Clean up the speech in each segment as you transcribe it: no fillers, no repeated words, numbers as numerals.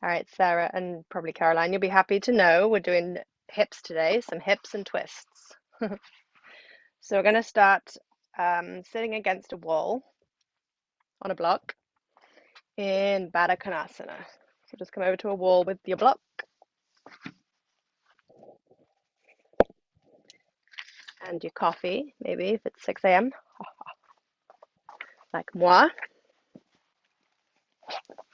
All right, Sarah, and probably Caroline, you'll be happy to know we're doing hips today, some hips and twists. So we're going to start sitting against a wall on a block in Badakanasana. So just come over to a wall with your block and your coffee, maybe if it's 6 a.m., like moi.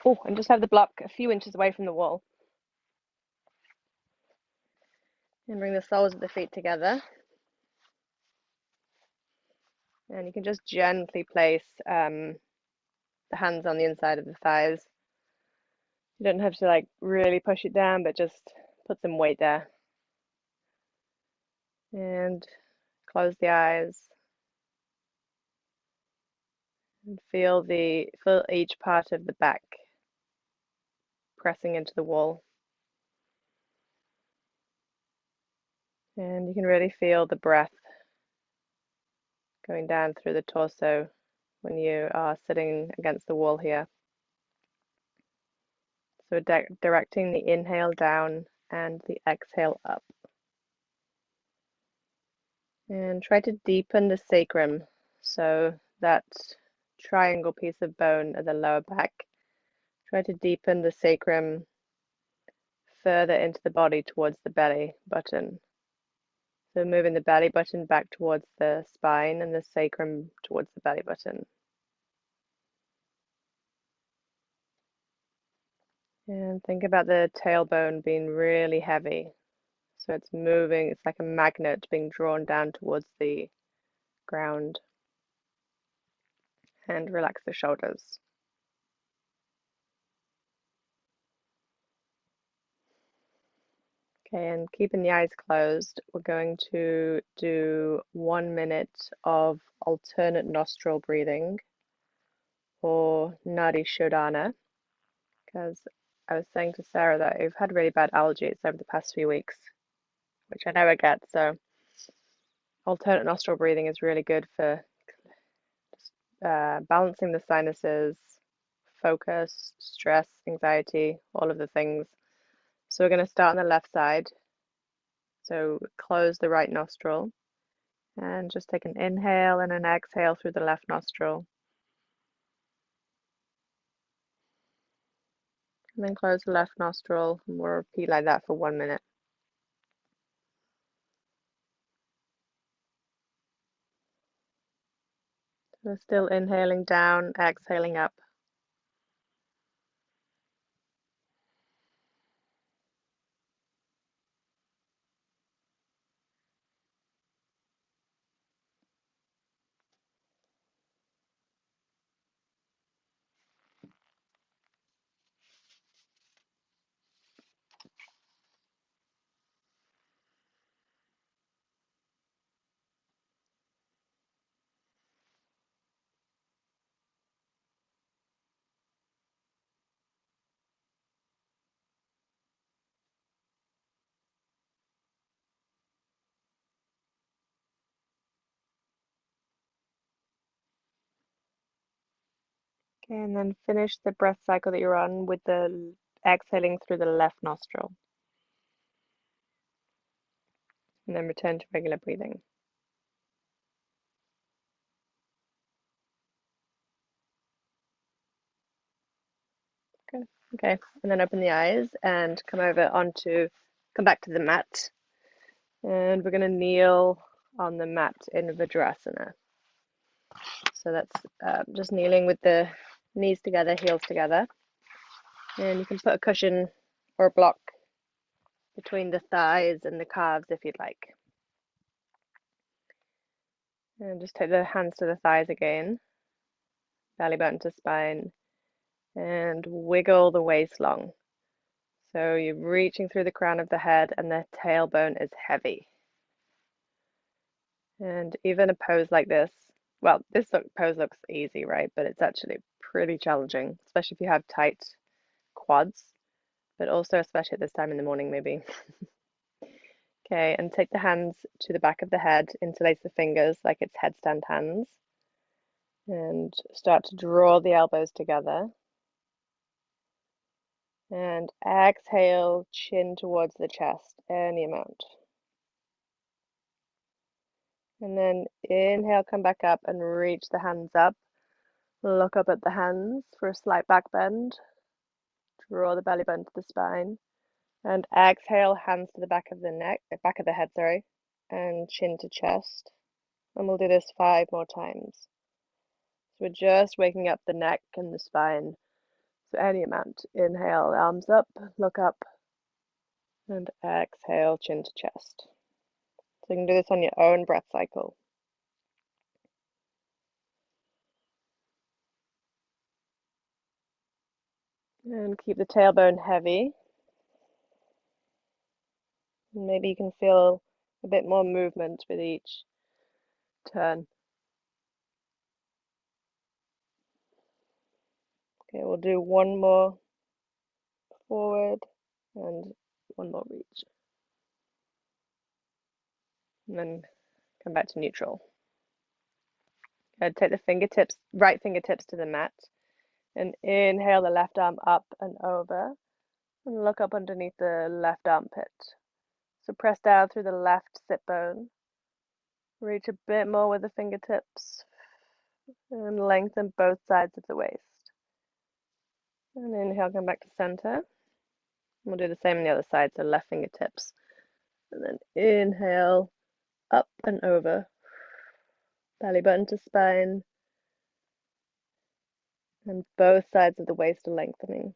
Oh, and just have the block a few inches away from the wall. And bring the soles of the feet together. And you can just gently place the hands on the inside of the thighs. You don't have to like really push it down, but just put some weight there. And close the eyes and feel each part of the back pressing into the wall. And you can really feel the breath going down through the torso when you are sitting against the wall here. So directing the inhale down and the exhale up. And try to deepen the sacrum, so that triangle piece of bone at the lower back. Try to deepen the sacrum further into the body towards the belly button. So moving the belly button back towards the spine and the sacrum towards the belly button. And think about the tailbone being really heavy. So it's moving, it's like a magnet being drawn down towards the ground. And relax the shoulders. Okay, and keeping the eyes closed, we're going to do 1 minute of alternate nostril breathing, or Nadi Shodhana, because I was saying to Sarah that I've had really bad allergies over the past few weeks, which I never get. So alternate nostril breathing is really good for balancing the sinuses, focus, stress, anxiety, all of the things. So we're going to start on the left side. So close the right nostril and just take an inhale and an exhale through the left nostril. And then close the left nostril, and we'll repeat like that for 1 minute. So still inhaling down, exhaling up. Okay, and then finish the breath cycle that you're on with the exhaling through the left nostril. And then return to regular breathing. Good. Okay, and then open the eyes and come back to the mat. And we're going to kneel on the mat in Vajrasana. So that's just kneeling with the knees together, heels together. And you can put a cushion or a block between the thighs and the calves if you'd like. And just take the hands to the thighs again, belly button to spine, and wiggle the waist long. So you're reaching through the crown of the head and the tailbone is heavy. And even a pose like this, well, pose looks easy, right? But it's actually pretty challenging, especially if you have tight quads, but also especially at this time in the morning, maybe. Okay, and take the hands to the back of the head, interlace the fingers like it's headstand hands, and start to draw the elbows together. And exhale, chin towards the chest, any amount. And then inhale, come back up and reach the hands up. Look up at the hands for a slight back bend. Draw the belly button to the spine. And exhale, hands to the back of the neck, back of the head, sorry, and chin to chest. And we'll do this 5 more times. So we're just waking up the neck and the spine. So any amount. Inhale, arms up, look up, and exhale, chin to chest. So you can do this on your own breath cycle. And keep the tailbone heavy. And maybe you can feel a bit more movement with each turn. Okay, we'll do one more forward and one more reach. And then come back to neutral. Take the fingertips, right fingertips to the mat. And inhale the left arm up and over. And look up underneath the left armpit. So press down through the left sit bone. Reach a bit more with the fingertips. And lengthen both sides of the waist. And inhale, come back to center. We'll do the same on the other side, so left fingertips. And then inhale, up and over. Belly button to spine. And both sides of the waist are lengthening.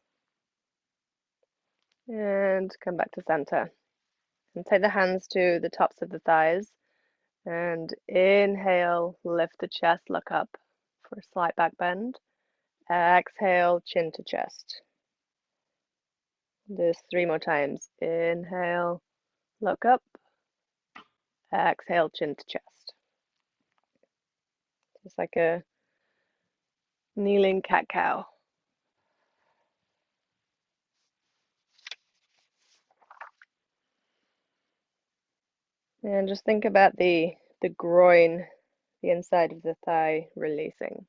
And come back to center. And take the hands to the tops of the thighs. And inhale, lift the chest, look up for a slight back bend. Exhale, chin to chest. Do this 3 more times. Inhale, look up. Exhale, chin to chest. Just like a kneeling cat-cow. And just think about the groin, the inside of the thigh releasing.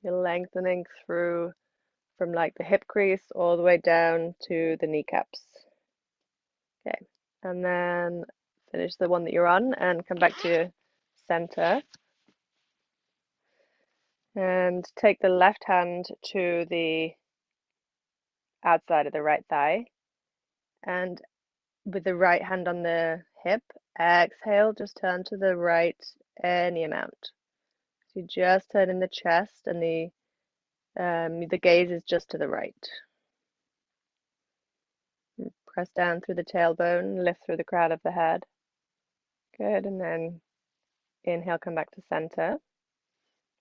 You're lengthening through from like the hip crease all the way down to the kneecaps. Okay, and then finish the one that you're on and come back to center. And take the left hand to the outside of the right thigh. And with the right hand on the hip, exhale, just turn to the right any amount. So you just turn in the chest and the gaze is just to the right. And press down through the tailbone, lift through the crown of the head. Good, and then inhale, come back to center.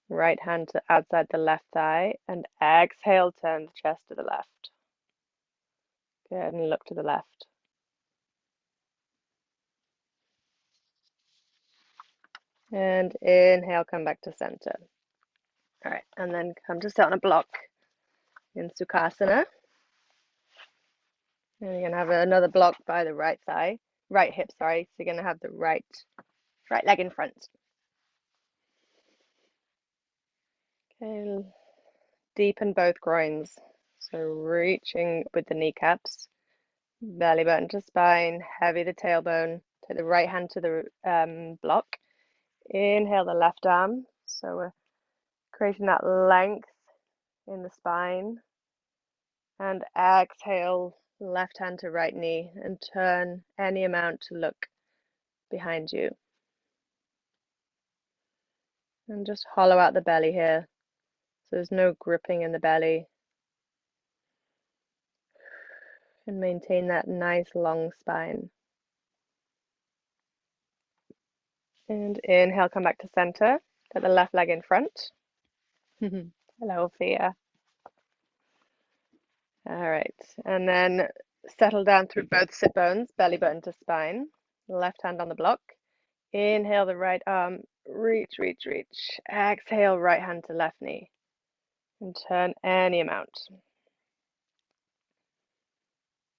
Right hand to outside the left thigh, and exhale, turn the chest to the left. Good, and look to the left. And inhale, come back to center. All right, and then come to sit on a block in Sukhasana. And you're gonna have another block by the right hip, sorry. So you're gonna have the right leg in front. Okay, deepen both groins. So reaching with the kneecaps, belly button to spine, heavy the tailbone. Take the right hand to the block. Inhale the left arm. So we're creating that length in the spine. And exhale, left hand to right knee and turn any amount to look behind you. And just hollow out the belly here. So there's no gripping in the belly. And maintain that nice long spine. And inhale, come back to center. Get the left leg in front. Hello, Fia. All right. And then settle down through both sit bones, belly button to spine. Left hand on the block. Inhale the right arm. Reach, reach, reach. Exhale, right hand to left knee. And turn any amount.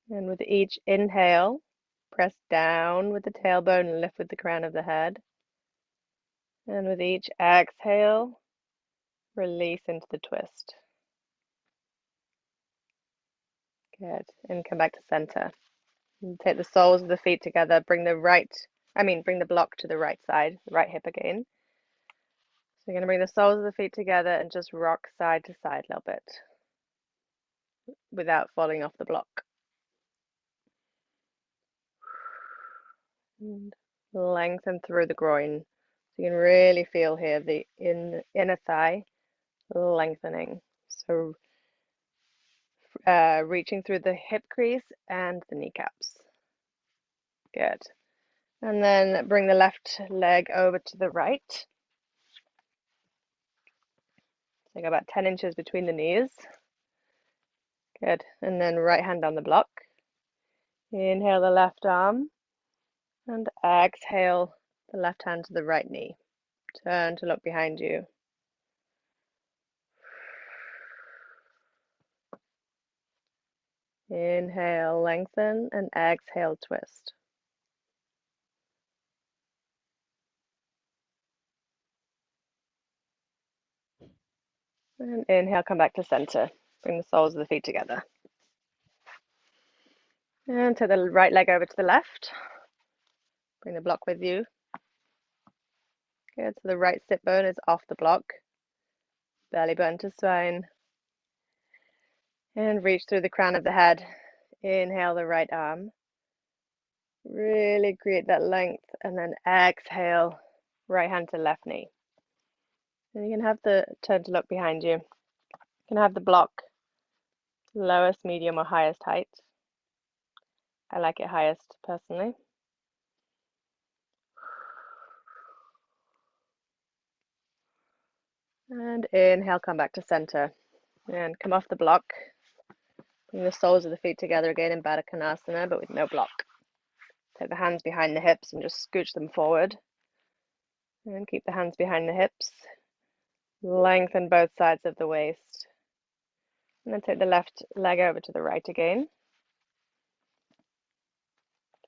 And with each inhale, press down with the tailbone and lift with the crown of the head. And with each exhale, release into the twist. Good. And come back to center. And take the soles of the feet together. Bring the block to the right side, the right hip again. So you're going to bring the soles of the feet together and just rock side to side a little bit without falling off the block. And lengthen through the groin. So you can really feel here the inner thigh lengthening. So reaching through the hip crease and the kneecaps. Good. And then bring the left leg over to the right. So go about 10 inches between the knees. Good. And then right hand on the block. Inhale the left arm and exhale the left hand to the right knee. Turn to look behind you. Inhale, lengthen, and exhale, twist. And inhale, come back to center. Bring the soles of the feet together. And take the right leg over to the left. Bring the block with you. Good, so the right sit bone is off the block. Belly button to spine. And reach through the crown of the head. Inhale the right arm. Really create that length. And then exhale, right hand to left knee. And you can have the turn to look behind you. You can have the block lowest, medium, or highest height. I like it highest personally. And inhale, come back to center. And come off the block. Bring the soles of the feet together again in Badakanasana, but with no block. Take the hands behind the hips and just scooch them forward. And keep the hands behind the hips. Lengthen both sides of the waist. And then take the left leg over to the right again.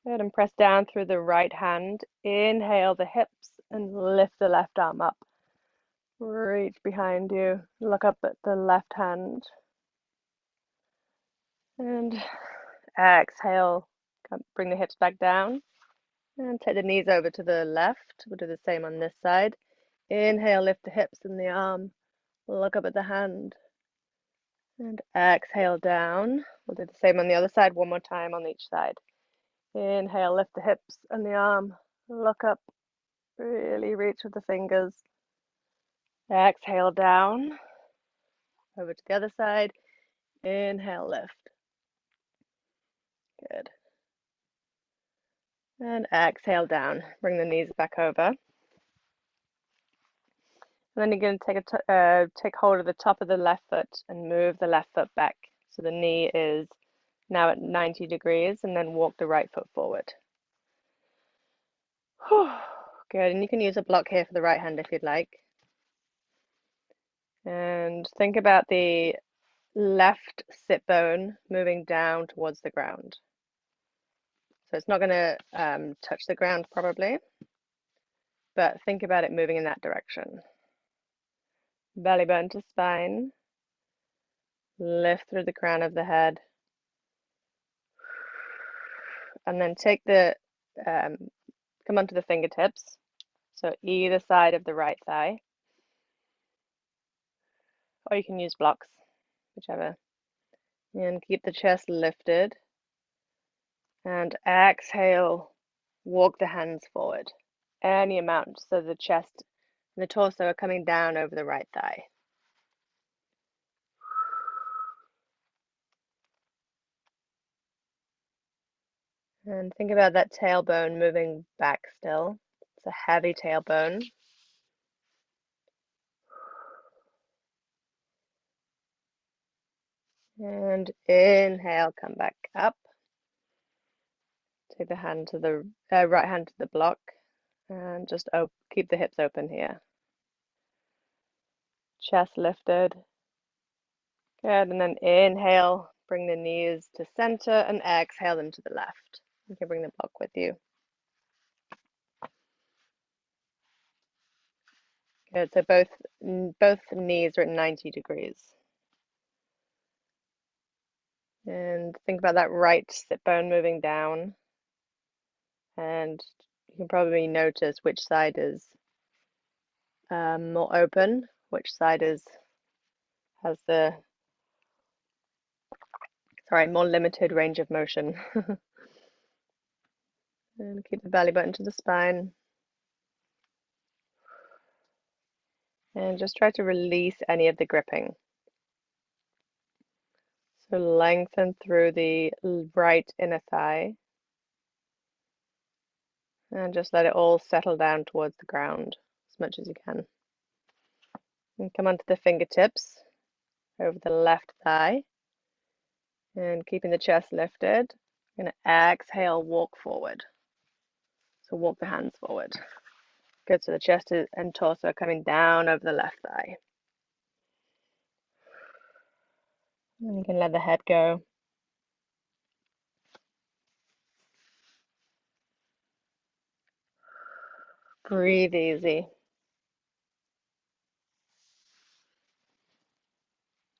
Good, and press down through the right hand. Inhale the hips and lift the left arm up. Reach behind you. Look up at the left hand. And exhale. Bring the hips back down. And take the knees over to the left. We'll do the same on this side. Inhale, lift the hips and the arm. Look up at the hand. And exhale down. We'll do the same on the other side one more time on each side. Inhale, lift the hips and the arm. Look up. Really reach with the fingers. Exhale down. Over to the other side. Inhale, lift. Good. And exhale down. Bring the knees back over. And then you're going to take hold of the top of the left foot and move the left foot back. So the knee is now at 90 degrees, and then walk the right foot forward. Good, and you can use a block here for the right hand if you'd like. And think about the left sit bone moving down towards the ground. So it's not going to touch the ground probably, but think about it moving in that direction. Belly button to spine. Lift through the crown of the head. And then take come onto the fingertips. So either side of the right thigh. Or you can use blocks, whichever. And keep the chest lifted. And exhale, walk the hands forward. Any amount, so the chest and the torso are coming down over the right thigh. And think about that tailbone moving back still. It's a heavy tailbone. And inhale, come back up. Take the hand to the right hand to the block, and just keep the hips open here. Chest lifted. Good, and then inhale, bring the knees to center, and exhale them to the left. You can bring the block with you. Good, so both knees are at 90 degrees. And think about that right sit bone moving down. And you can probably notice which side is more open, which side has the more limited range of motion. And keep the belly button to the spine. And just try to release any of the gripping. So lengthen through the right inner thigh. And just let it all settle down towards the ground as much as you can. And come onto the fingertips over the left thigh. And keeping the chest lifted, I'm going to exhale, walk forward. So walk the hands forward. Good, so the chest and torso are coming down over the left thigh. And you can let the head go. Breathe easy.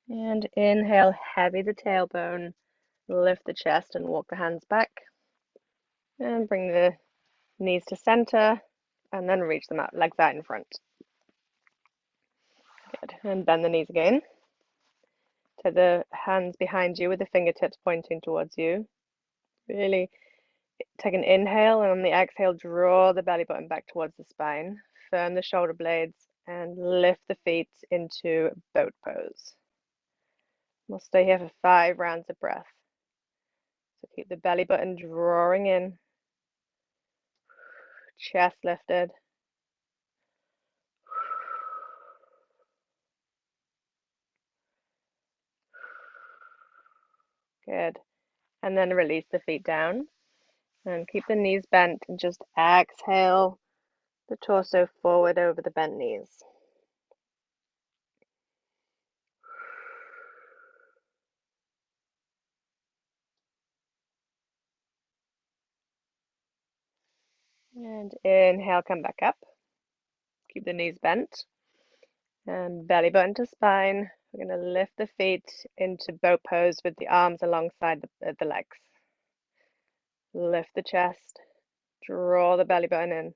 And inhale, heavy the tailbone, lift the chest and walk the hands back. And bring the knees to center and then reach them out, legs out in front. Good, and bend the knees again. Take the hands behind you with the fingertips pointing towards you. Really take an inhale, and on the exhale, draw the belly button back towards the spine. Firm the shoulder blades and lift the feet into boat pose. We'll stay here for 5 rounds of breath. So keep the belly button drawing in, chest lifted. Good. And then release the feet down and keep the knees bent and just exhale the torso forward over the bent knees. And inhale, come back up. Keep the knees bent and belly button to spine. We're going to lift the feet into boat pose with the arms alongside the legs. Lift the chest, draw the belly button in.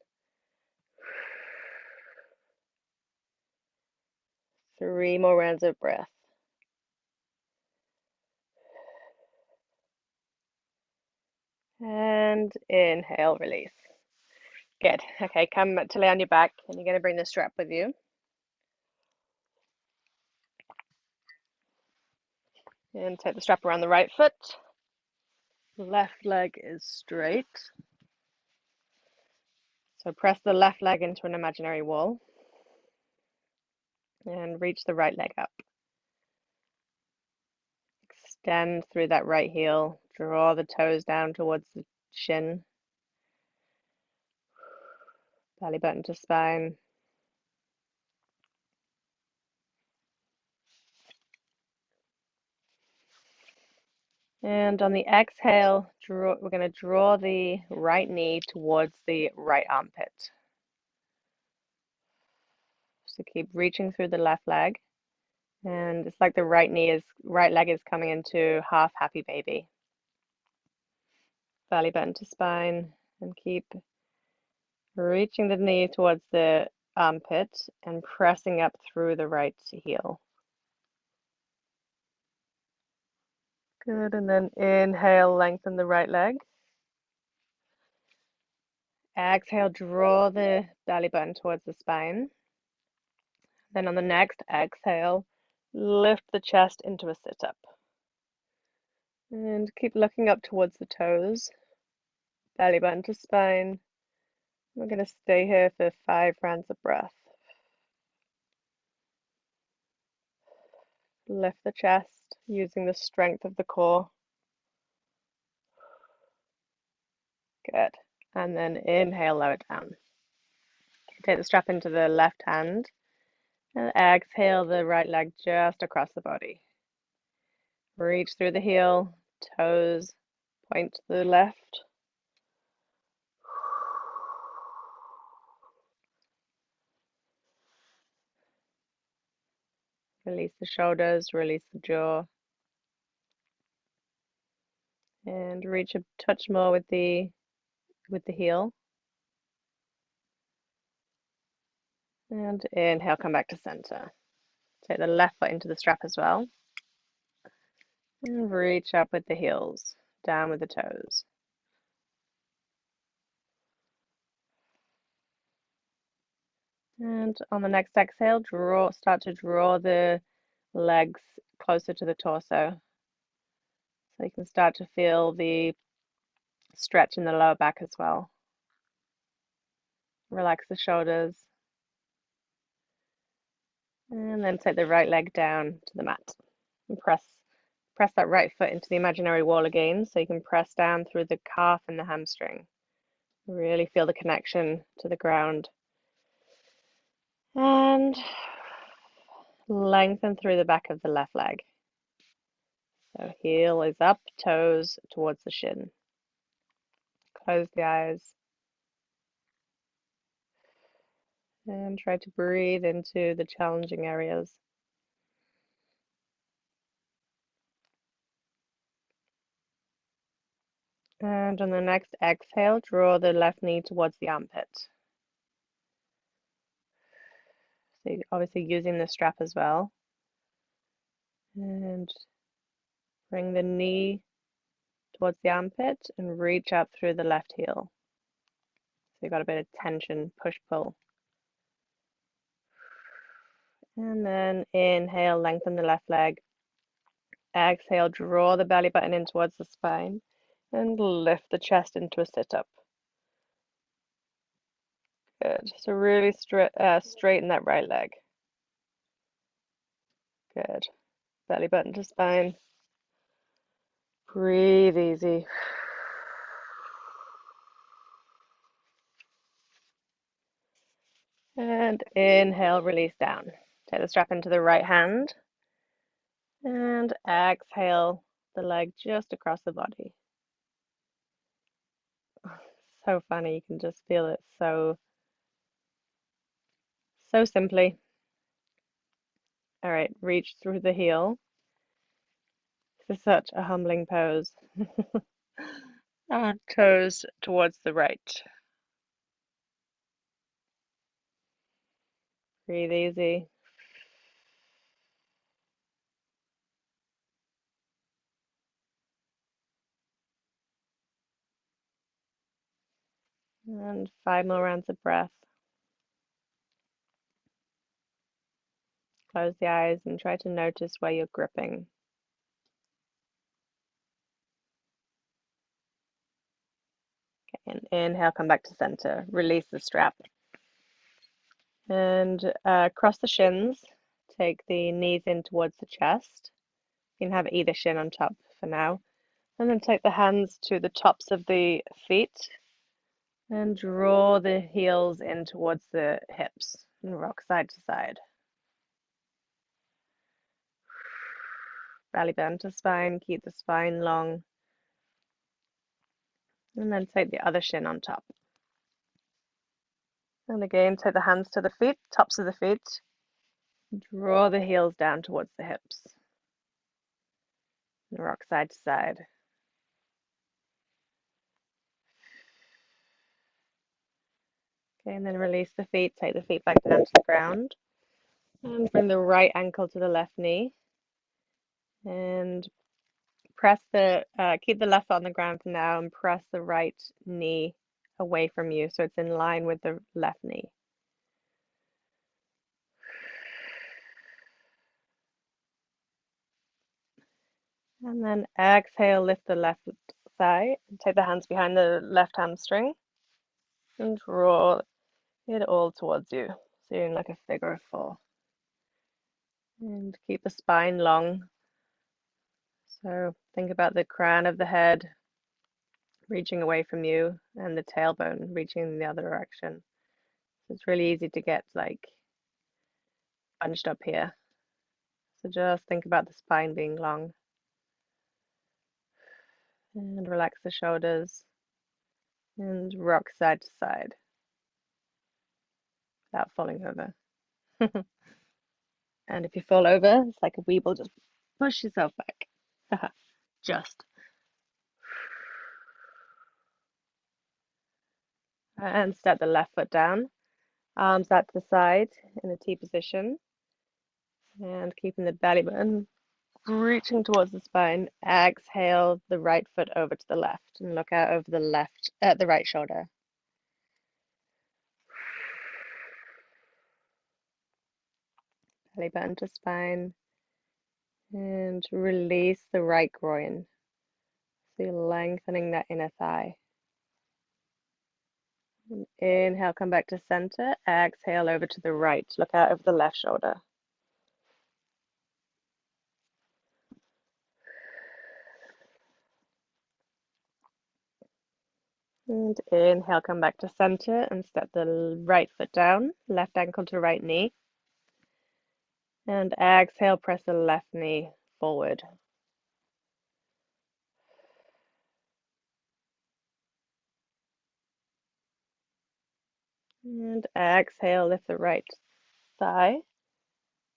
3 more rounds of breath. And inhale, release. Good. Okay, come to lay on your back, and you're going to bring the strap with you. And take the strap around the right foot. Left leg is straight. So press the left leg into an imaginary wall. And reach the right leg up. Extend through that right heel. Draw the toes down towards the shin. Belly button to spine. And on the exhale, we're going to draw the right knee towards the right armpit. So keep reaching through the left leg. And it's like the right leg is coming into half happy baby. Belly button to spine, and keep reaching the knee towards the armpit and pressing up through the right heel. Good, and then inhale, lengthen the right leg. Exhale, draw the belly button towards the spine. Then on the next exhale, lift the chest into a sit-up. And keep looking up towards the toes, belly button to spine. We're going to stay here for 5 rounds of breath. Lift the chest using the strength of the core. Good. And then inhale, lower it down. Take the strap into the left hand and exhale the right leg just across the body. Reach through the heel, toes point to the left. Release the shoulders, release the jaw. And reach a touch more with the heel. And inhale, come back to center. Take the left foot into the strap as well. And reach up with the heels, down with the toes. And on the next exhale, start to draw the legs closer to the torso. So you can start to feel the stretch in the lower back as well. Relax the shoulders. And then take the right leg down to the mat. And press that right foot into the imaginary wall again, so you can press down through the calf and the hamstring. Really feel the connection to the ground. And lengthen through the back of the left leg. So heel is up, toes towards the shin. Close the eyes. And try to breathe into the challenging areas. And on the next exhale, draw the left knee towards the armpit. So you're obviously using the strap as well. And bring the knee towards the armpit and reach up through the left heel. So you've got a bit of tension, push-pull. And then inhale, lengthen the left leg. Exhale, draw the belly button in towards the spine and lift the chest into a sit-up. Good. So really straighten that right leg. Good. Belly button to spine. Breathe easy. And inhale, release down. Take the strap into the right hand. And exhale, the leg just across the body. So funny, you can just feel it so simply. All right, reach through the heel. This is such a humbling pose. Toes towards the right. Breathe easy. And 5 more rounds of breath. Close the eyes and try to notice where you're gripping. Okay, and inhale, come back to center. Release the strap. And cross the shins. Take the knees in towards the chest. You can have either shin on top for now. And then take the hands to the tops of the feet and draw the heels in towards the hips and rock side to side. Belly button to spine, keep the spine long. And then take the other shin on top. And again, take the hands to the feet, tops of the feet. Draw the heels down towards the hips. And rock side to side. Okay, and then release the feet, take the feet back down to the ground. And bring the right ankle to the left knee. And keep the left foot on the ground for now and press the right knee away from you so it's in line with the left knee. And then exhale, lift the left thigh, take the hands behind the left hamstring and draw it all towards you. So you're in like a figure of 4. And keep the spine long. So think about the crown of the head reaching away from you and the tailbone reaching in the other direction. So it's really easy to get like bunched up here. So just think about the spine being long. And relax the shoulders. And rock side to side without falling over. And if you fall over, it's like a weeble, just push yourself back. Just. And step the left foot down, arms out to the side in a T position, and keeping the belly button reaching towards the spine. Exhale the right foot over to the left and look out over the left, the right shoulder. Belly button to spine, and release the right groin. So you're lengthening that inner thigh. And inhale, come back to center. Exhale over to the right. Look out over the left shoulder. And inhale, come back to center and step the right foot down, left ankle to right knee. And exhale, press the left knee forward. And exhale, lift the right thigh.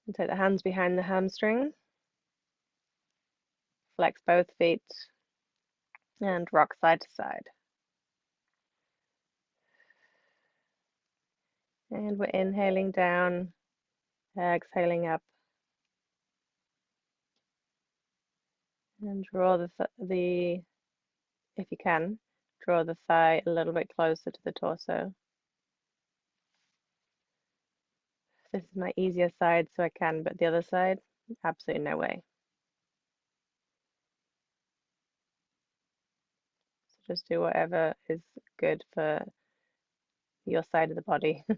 And take the hands behind the hamstring. Flex both feet. And rock side to side. And we're inhaling down, exhaling up. And draw if you can, draw the thigh a little bit closer to the torso. This is my easier side, so I can, but the other side, absolutely no way. So just do whatever is good for your side of the body. All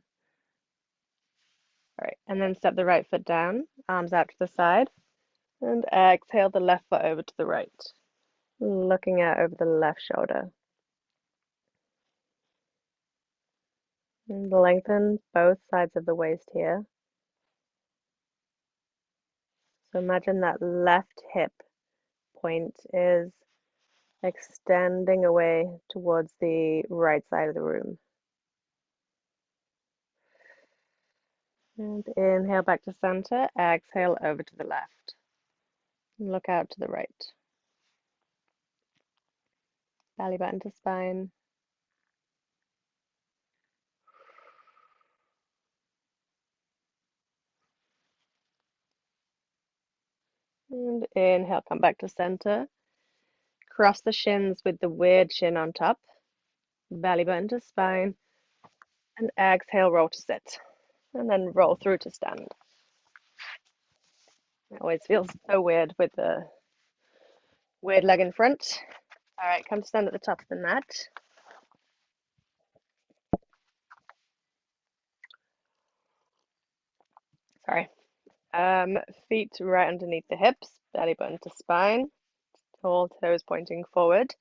right, and then step the right foot down, arms out to the side, and exhale the left foot over to the right, looking out over the left shoulder. And lengthen both sides of the waist here. So imagine that left hip point is extending away towards the right side of the room. And inhale back to center, exhale over to the left. And look out to the right. Belly button to spine. And inhale, come back to center. Cross the shins with the weird shin on top. Belly button to spine. And exhale, roll to sit. And then roll through to stand. It always feels so weird with the weird leg in front. All right, come to stand at the top of the mat. Sorry. Feet right underneath the hips, belly button to spine, all toes pointing forward.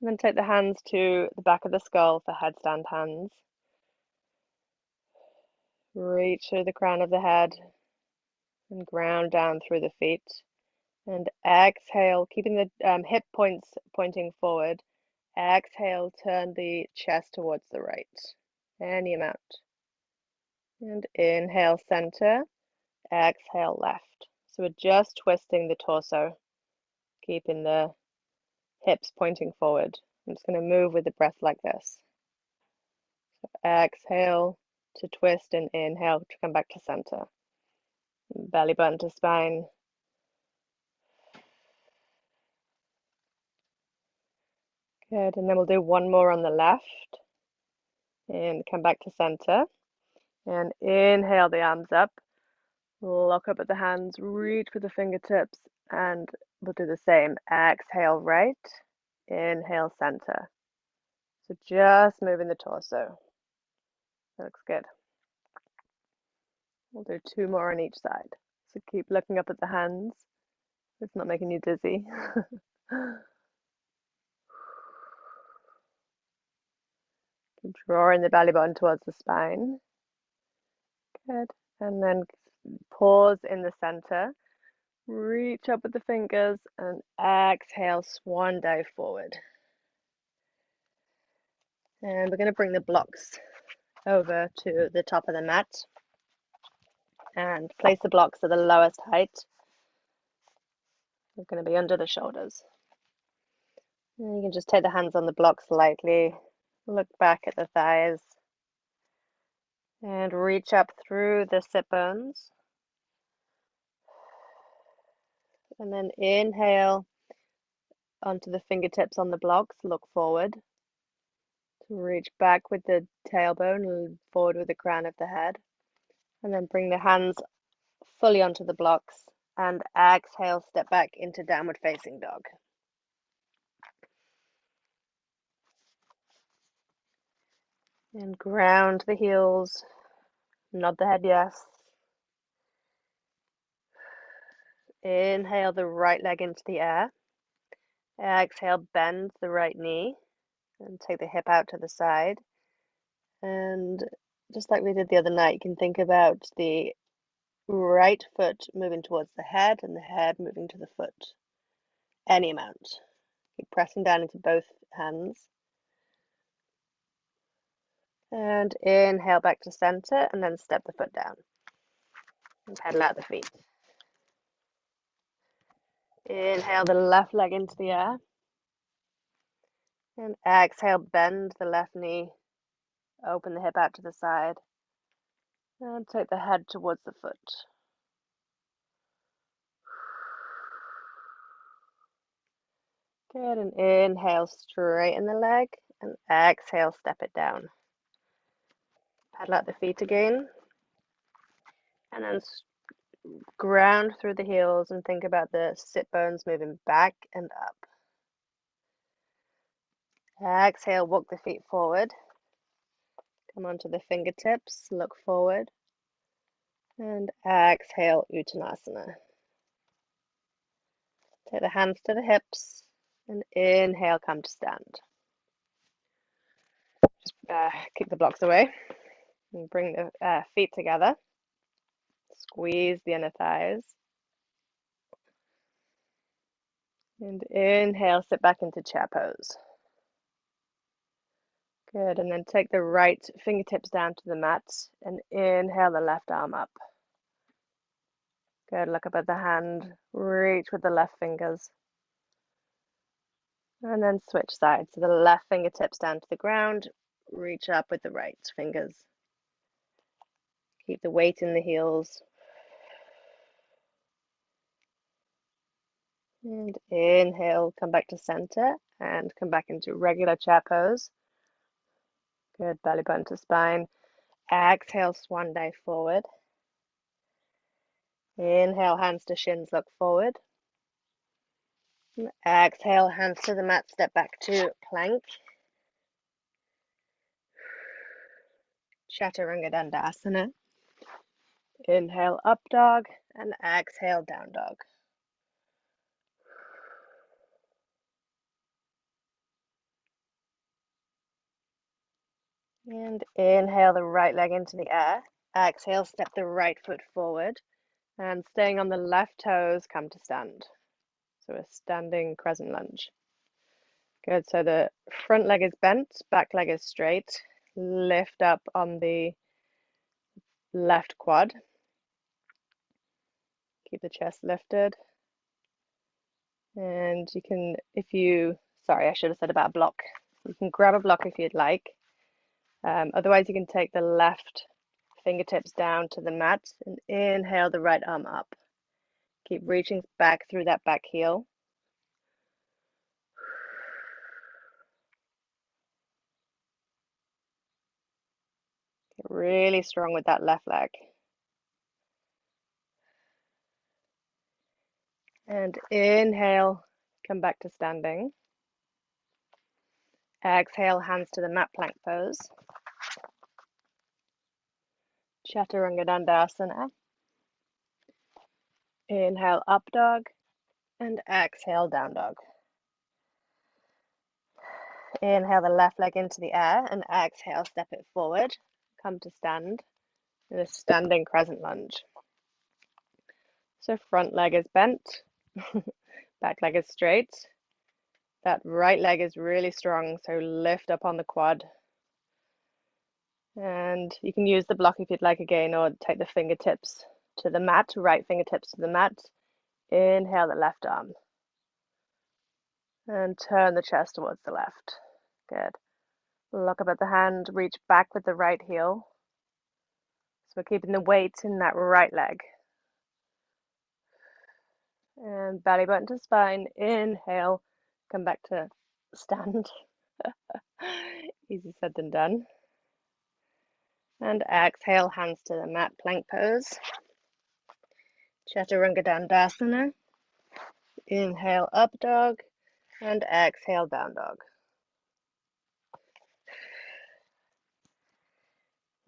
And then take the hands to the back of the skull for headstand hands. Reach through the crown of the head and ground down through the feet. And exhale, keeping the hip points pointing forward. Exhale, turn the chest towards the right, any amount. And inhale, center. Exhale, left. So we're just twisting the torso, keeping the hips pointing forward. I'm just going to move with the breath like this. So exhale to twist and inhale to come back to center. Belly button to spine. Good, and then we'll do one more on the left. And come back to center. And inhale the arms up. Look up at the hands, reach with the fingertips, and we'll do the same. Exhale right, inhale center. So just moving the torso. That looks good. We'll do two more on each side. So keep looking up at the hands. It's not making you dizzy. Keep drawing the belly button towards the spine. Good. And then pause in the center. Reach up with the fingers and exhale, swan dive forward. And we're going to bring the blocks over to the top of the mat and place the blocks at the lowest height. They're going to be under the shoulders. And you can just take the hands on the blocks lightly, Look back at the thighs and reach up through the sit bones. And then inhale onto the fingertips on the blocks, look forward. Reach back with the tailbone and forward with the crown of the head. And then bring the hands fully onto the blocks and exhale, step back into downward facing dog. And ground the heels, nod the head yes. Inhale the right leg into the air. Exhale, bend the right knee and take the hip out to the side. And just like we did the other night, you can think about the right foot moving towards the head and the head moving to the foot. Any amount. Keep pressing down into both hands. And inhale back to center and then step the foot down. And pedal out the feet. Inhale the left leg into the air. And exhale, bend the left knee. Open the hip out to the side. And take the head towards the foot. Good, and inhale, straighten the leg, and exhale, step it down. Pedal out the feet again, and then ground through the heels and think about the sit bones moving back and up. Exhale, walk the feet forward. Come onto the fingertips, look forward, and exhale, Uttanasana. Take the hands to the hips, and inhale, come to stand. Just keep the blocks away, and bring the feet together. Squeeze the inner thighs. And inhale, sit back into chair pose. Good, and then take the right fingertips down to the mat and inhale the left arm up. Good, look up at the hand, reach with the left fingers. And then switch sides. So the left fingertips down to the ground, reach up with the right fingers. Keep the weight in the heels. And inhale, come back to center and come back into regular chair pose. Good, belly button to spine. Exhale, swan dive forward. Inhale, hands to shins, look forward. Exhale, hands to the mat, step back to plank. Chaturanga Dandasana. Inhale, up dog, and exhale, down dog. And inhale the right leg into the air. Exhale, step the right foot forward. And staying on the left toes, come to stand. So a standing crescent lunge. Good, so the front leg is bent, back leg is straight. Lift up on the left quad. Keep the chest lifted. And you can, sorry, I should have said about block. You can grab a block if you'd like. Otherwise, you can take the left fingertips down to the mat and inhale the right arm up. Keep reaching back through that back heel. Get really strong with that left leg. And inhale, come back to standing. Exhale, hands to the mat plank pose. Chaturanga Dandasana. Inhale, up dog, and exhale, down dog. Inhale the left leg into the air and exhale, step it forward. Come to stand in a standing crescent lunge. So front leg is bent, back leg is straight. That right leg is really strong, so lift up on the quad. And you can use the block if you'd like again, or take the fingertips to the mat, right fingertips to the mat. Inhale the left arm. And turn the chest towards the left. Good. Look up at the hand, reach back with the right heel. So we're keeping the weight in that right leg. And belly button to spine. Inhale, come back to stand. Easy said than done. And exhale, hands to the mat, plank pose. Chaturanga Dandasana. Inhale, up dog. And exhale, down dog.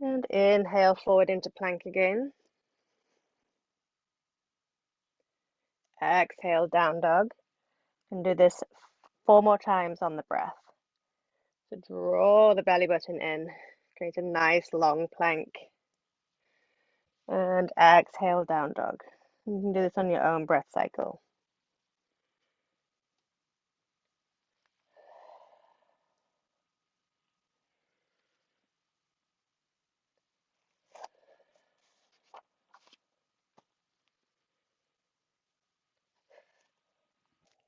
And inhale, forward into plank again. Exhale, down dog. And do this 4 more times on the breath. So draw the belly button in. Create a nice long plank. And exhale, down dog. You can do this on your own breath cycle.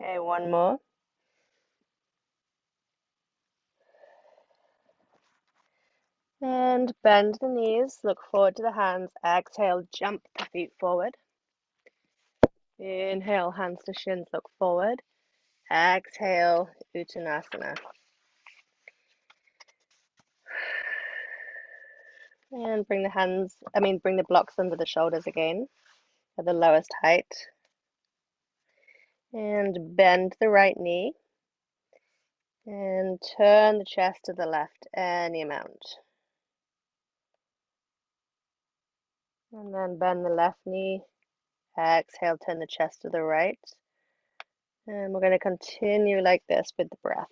Okay, 1 more. And bend the knees, look forward to the hands. Exhale, jump the feet forward. Inhale, hands to shins, look forward. Exhale, Uttanasana. And bring the blocks under the shoulders again at the lowest height. And bend the right knee. And turn the chest to the left any amount. And then bend the left knee. Exhale, turn the chest to the right. And we're going to continue like this with the breath.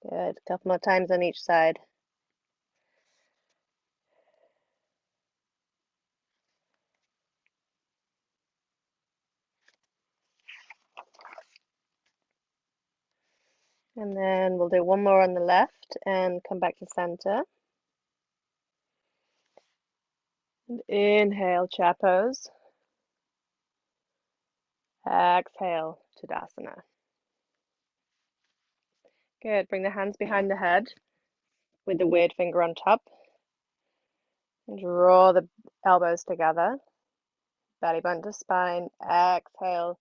Good. A couple more times on each side. And then we'll do 1 more on the left and come back to center. And inhale, chair pose. Exhale, Tadasana. Good. Bring the hands behind the head with the weird finger on top. And draw the elbows together. Belly button to spine. Exhale,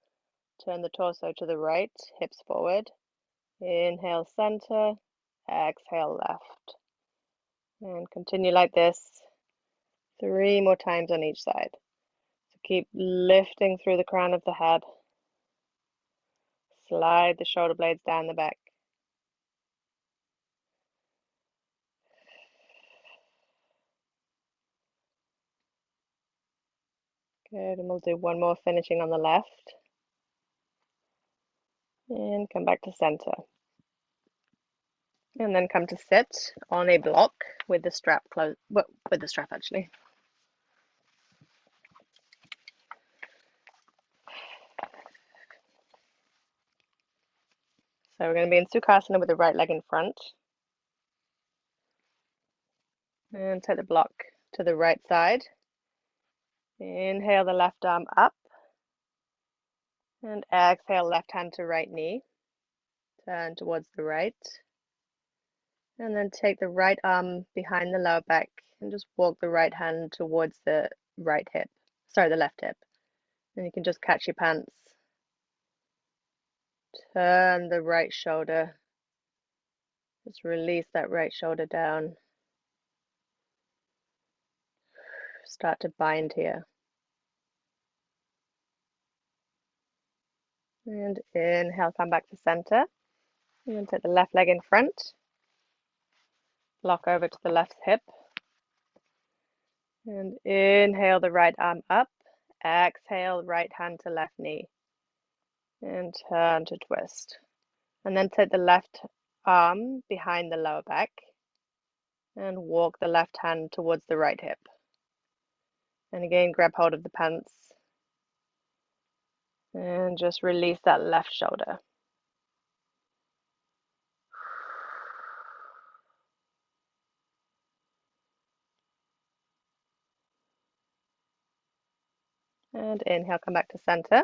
turn the torso to the right, hips forward. Inhale, center. Exhale, left. And continue like this 3 more times on each side. So keep lifting through the crown of the head. Slide the shoulder blades down the back. Good, and we'll do 1 more finishing on the left. And come back to center. And then come to sit on a block with the strap close, well, with the strap actually. So we're going to be in Sukhasana with the right leg in front. And take the block to the right side. Inhale the left arm up. And exhale, left hand to right knee. Turn towards the right. And then take the right arm behind the lower back and just walk the right hand towards the right hip. Sorry, the left hip. And you can just catch your pants. Turn the right shoulder. Just release that right shoulder down. Start to bind here. And inhale, come back to center. And take the left leg in front. Lock over to the left hip. And inhale the right arm up. Exhale, right hand to left knee. And turn to twist. And then take the left arm behind the lower back. And walk the left hand towards the right hip. And again, grab hold of the pants. And just release that left shoulder. And inhale, come back to center.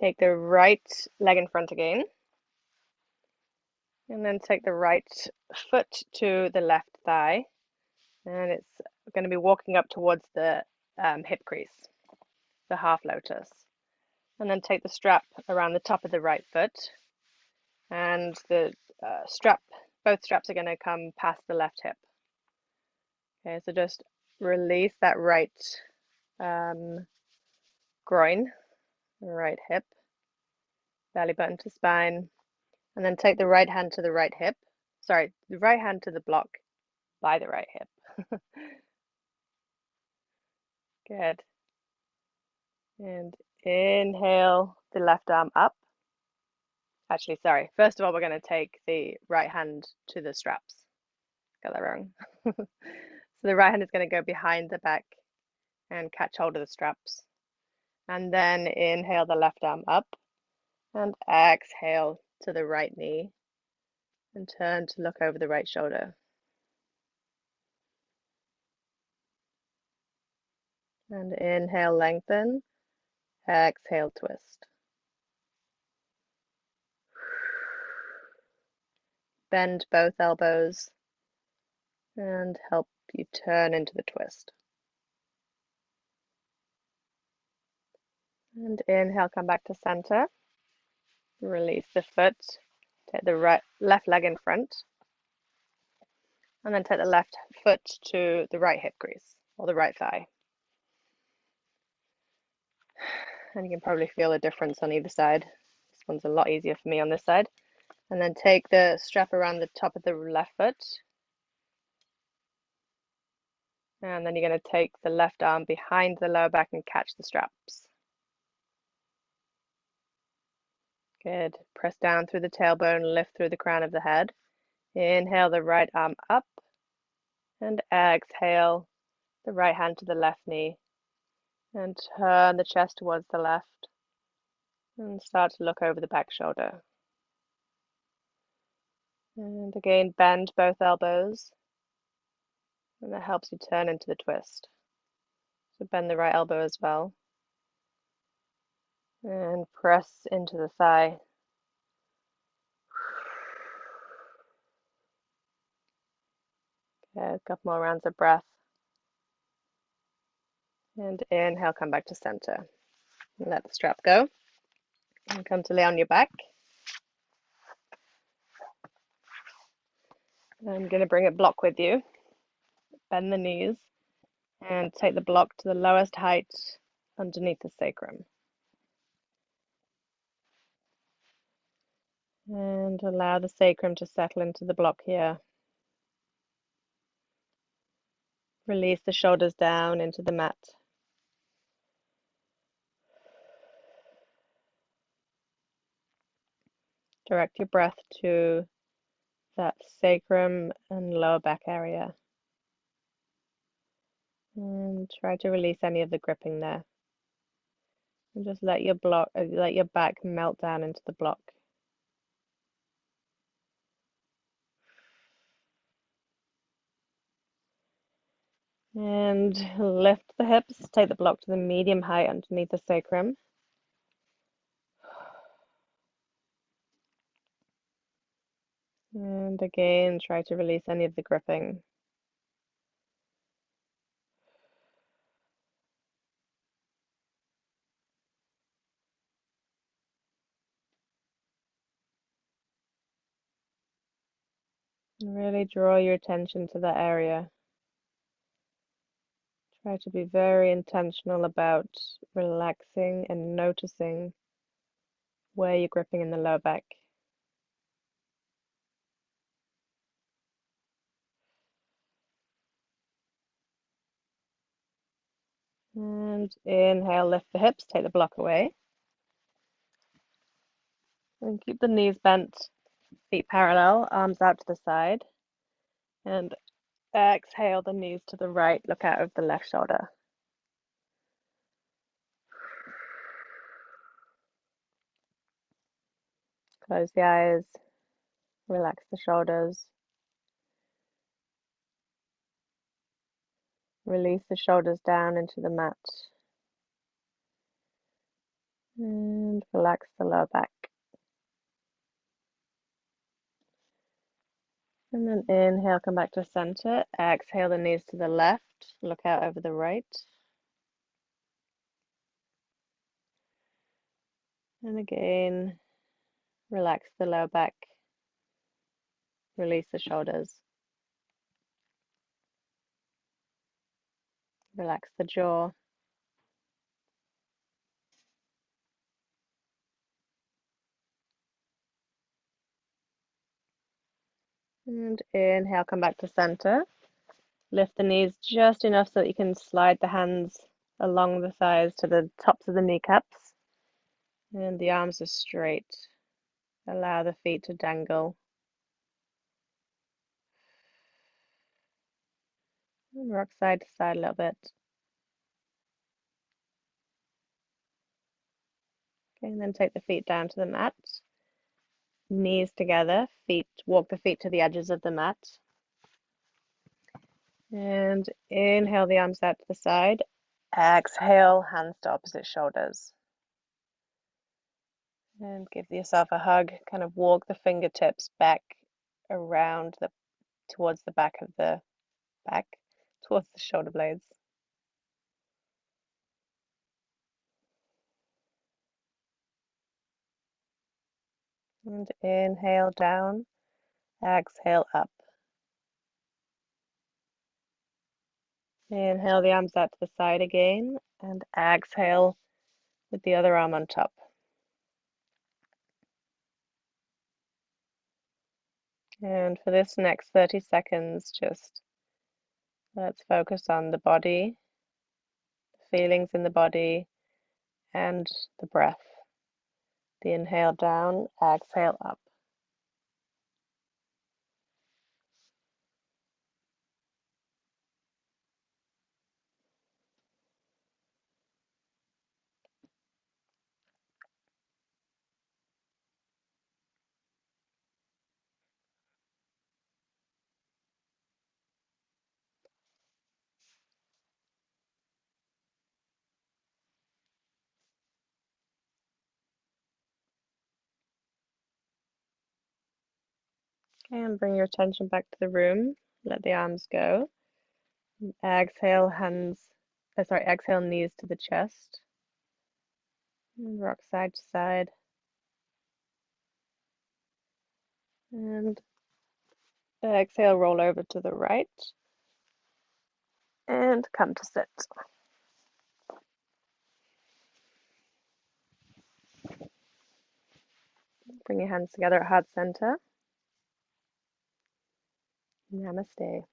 Take the right leg in front again. And then take the right foot to the left thigh. And it's going to be walking up towards the hip crease, the half lotus. And then take the strap around the top of the right foot. And the both straps are going to come past the left hip. Okay, so just release that right groin, right hip, belly button to spine, and then take the right hand to the right hip. Sorry, the right hand to the block by the right hip. Good. And inhale the left arm up. Actually, sorry. First of all, we're going to take the right hand to the straps. Got that wrong. So the right hand is going to go behind the back and catch hold of the straps. And then inhale the left arm up and exhale to the right knee and turn to look over the right shoulder. And inhale, lengthen. Exhale, twist. Bend both elbows and help you turn into the twist. And inhale, come back to center. Release the foot. Take the left leg in front. And then take the left foot to the right hip crease or the right thigh. And you can probably feel a difference on either side. This one's a lot easier for me on this side. And then take the strap around the top of the left foot. And then you're going to take the left arm behind the lower back and catch the straps. Good. Press down through the tailbone, lift through the crown of the head. Inhale the right arm up. And exhale the right hand to the left knee. And turn the chest towards the left. And start to look over the back shoulder. And again, bend both elbows. And that helps you turn into the twist. So bend the right elbow as well. And press into the thigh. Okay, a couple more rounds of breath. And inhale, come back to center. And let the strap go. And come to lay on your back. I'm going to bring a block with you. Bend the knees and take the block to the lowest height underneath the sacrum. And allow the sacrum to settle into the block here. Release the shoulders down into the mat. Direct your breath to that sacrum and lower back area. And try to release any of the gripping there. And just let your back melt down into the block. And lift the hips, take the block to the medium height underneath the sacrum. And again, try to release any of the gripping. And really draw your attention to that area. Try to be very intentional about relaxing and noticing where you're gripping in the lower back. And inhale, lift the hips, take the block away. And keep the knees bent, feet parallel, arms out to the side. And exhale the knees to the right, look out of the left shoulder. Close the eyes, relax the shoulders. Release the shoulders down into the mat. And relax the lower back. And then inhale, come back to center. Exhale the knees to the left. Look out over the right. And again, relax the lower back. Release the shoulders. Relax the jaw. And inhale, come back to center. Lift the knees just enough so that you can slide the hands along the thighs to the tops of the kneecaps. And the arms are straight. Allow the feet to dangle. And rock side to side a little bit. Okay, and then take the feet down to the mat. Knees together, walk the feet to the edges of the mat. And inhale the arms out to the side. Exhale, hands to opposite shoulders. And give yourself a hug. Kind of walk the fingertips back around towards the back of the back, towards the shoulder blades. And inhale down, exhale up. Inhale the arms out to the side again, and exhale with the other arm on top. And for this next 30 seconds, just let's focus on the body, the feelings in the body, and the breath. The inhale down, exhale up. Okay, and bring your attention back to the room. Let the arms go. Exhale, exhale, knees to the chest. And rock side to side. And exhale, roll over to the right. And come to sit. Bring your hands together at heart center. Namaste.